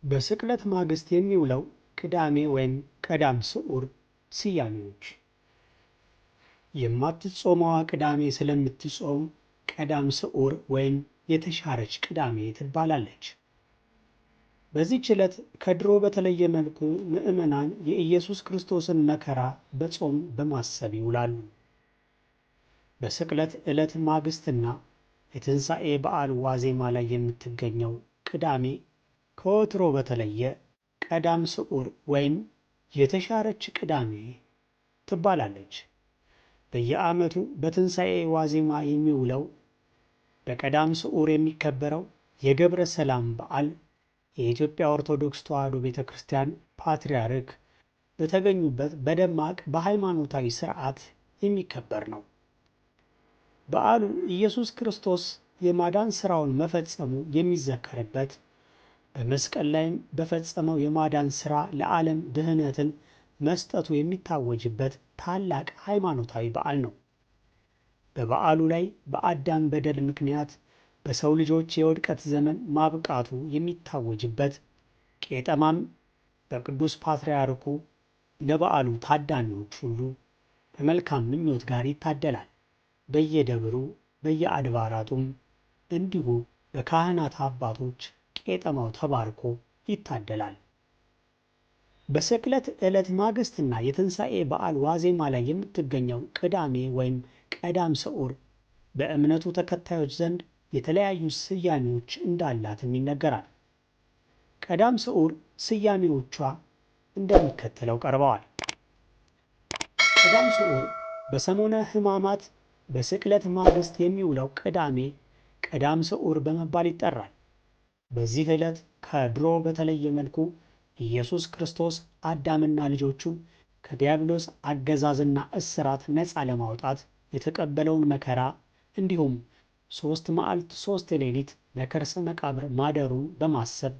በስቅለት ማግስት የሚውለው ቅዳሜ ወይም ቀዳም ስዑር ስያሜዎች የማትጾመዋ ቅዳሜ ስለምትጾም ቀዳም ስዑር ወይም የተሻረች ቅዳሜ ትባላለች። በዚህች ዕለት ከድሮ በተለየ መልኩ ምዕመናን የኢየሱስ ክርስቶስን መከራ በጾም በማሰብ ይውላሉ። በስቅለት ዕለት ማግስትና የትንሣኤ በዓል ዋዜማ ላይ የምትገኘው ቅዳሜ ከወትሮ በተለየ ቀዳም ስዑር ወይም የተሻረች ቅዳሜ ትባላለች። በየዓመቱ በትንሣኤ ዋዜማ የሚውለው በቀዳም ስዑር የሚከበረው የገብረ ሰላም በዓል የኢትዮጵያ ኦርቶዶክስ ተዋሕዶ ቤተ ክርስቲያን ፓትርያርክ በተገኙበት በደማቅ በሃይማኖታዊ ሥርዓት የሚከበር ነው። በዓሉ ኢየሱስ ክርስቶስ የማዳን ሥራውን መፈጸሙ የሚዘከርበት፣ በመስቀል ላይም በፈጸመው የማዳን ሥራ ለዓለም ድኅነትን መስጠቱ የሚታወጅበት ታላቅ ሃይማኖታዊ በዓል ነው። በበዓሉ ላይ በአዳም በደል ምክንያት በሰው ልጆች የውድቀት ዘመን ማብቃቱ የሚታወጅበት፣ ቄጠማም በቅዱስ ፓትርያርኩ ለበዓሉ ታዳሚዎች ሁሉ በመልካም ምኞት ጋር ይታደላል። በየደብሩ በየአድባራቱም እንዲሁ በካህናት አባቶች ቄጠማው ተባርኮ ይታደላል። በስቅለት ዕለት ማግስትና የትንሣኤ በዓል ዋዜማ ላይ የምትገኘው ቅዳሜ ወይም ቀዳም ስዑር በእምነቱ ተከታዮች ዘንድ የተለያዩ ስያሜዎች እንዳላትም ይነገራል። ቀዳም ስዑር ስያሜዎቿ እንደሚከተለው ቀርበዋል። ቀዳም ስዑር በሰሞነ ሕማማት በስቅለት ማግስት የሚውለው ቅዳሜ ቀዳም ስዑር በመባል ይጠራል። በዚህ ዕለት ከድሮ በተለየ መልኩ ኢየሱስ ክርስቶስ አዳምና ልጆቹን ከዲያብሎስ አገዛዝና እስራት ነፃ ለማውጣት የተቀበለውን መከራ እንዲሁም 3 መዓልት 3 ሌሊት በከርሰ መቃብር ማደሩን በማሰብ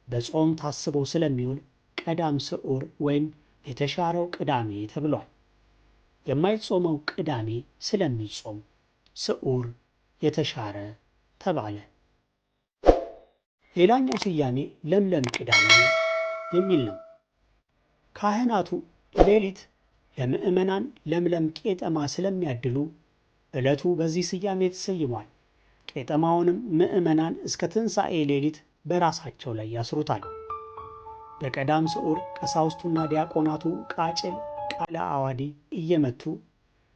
በጾም ታስቦ ስለሚውል ቀዳም ስዑር ወይም የተሻረው ቅዳሜ ተብሏል። የማይጾመው ቅዳሜ ስለሚጾም ስዑር የተሻረ ተባለ። ሌላኛው ስያሜ ለምለም ቅዳሜ የሚል ነው። ካህናቱ ሌሊት ለምዕመናን ለምለም ቄጠማ ስለሚያድሉ ዕለቱ በዚህ ስያሜ ተሰይሟል። ቄጠማውንም ምዕመናን እስከ ትንሣኤ ሌሊት በራሳቸው ላይ ያስሩታል። በቀዳም ስዑር ቀሳውስቱና ዲያቆናቱ ቃጭል ቃለ አዋዲ እየመቱ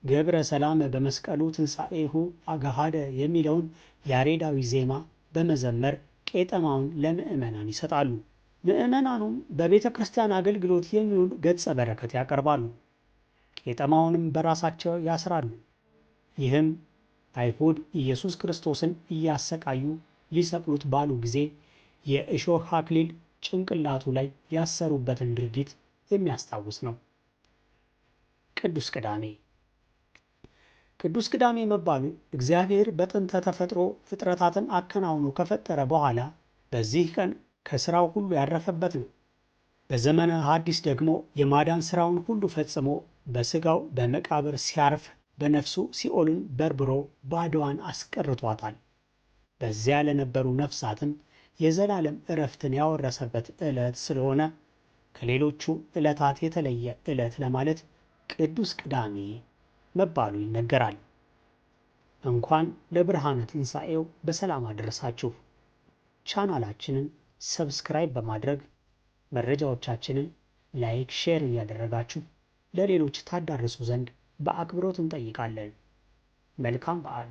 ገብረ ሰላም በመስቀሉ ትንሣኤሁ አግሃደ የሚለውን ያሬዳዊ ዜማ በመዘመር ቄጠማውን ለምዕመናን ይሰጣሉ። ምዕመናኑም በቤተ ክርስቲያን አገልግሎት የሚውል ገጸ በረከት ያቀርባሉ። ቄጠማውንም በራሳቸው ያስራሉ። ይህም አይሁድ ኢየሱስ ክርስቶስን እያሰቃዩ ሊሰቅሉት ባሉ ጊዜ የእሾህ አክሊል ጭንቅላቱ ላይ ያሰሩበትን ድርጊት የሚያስታውስ ነው። ቅዱስ ቅዳሜ ቅዱስ ቅዳሜ መባሉ እግዚአብሔር በጥንተ ተፈጥሮ ፍጥረታትን አከናውኖ ከፈጠረ በኋላ በዚህ ቀን ከሥራው ሁሉ ያረፈበት ነው። በዘመነ ሐዲስ ደግሞ የማዳን ሥራውን ሁሉ ፈጽሞ በሥጋው በመቃብር ሲያርፍ በነፍሱ ሲኦልን በርብሮ ባዶዋን አስቀርቷታል። በዚያ ለነበሩ ነፍሳትም የዘላለም ዕረፍትን ያወረሰበት ዕለት ስለሆነ ከሌሎቹ ዕለታት የተለየ ዕለት ለማለት ቅዱስ ቅዳሜ መባሉ ይነገራል። እንኳን ለብርሃነ ትንሣኤው በሰላም አደረሳችሁ። ቻናላችንን ሰብስክራይብ በማድረግ መረጃዎቻችንን ላይክ፣ ሼር እያደረጋችሁ ለሌሎች ታዳርሱ ዘንድ በአክብሮት እንጠይቃለን። መልካም በዓል።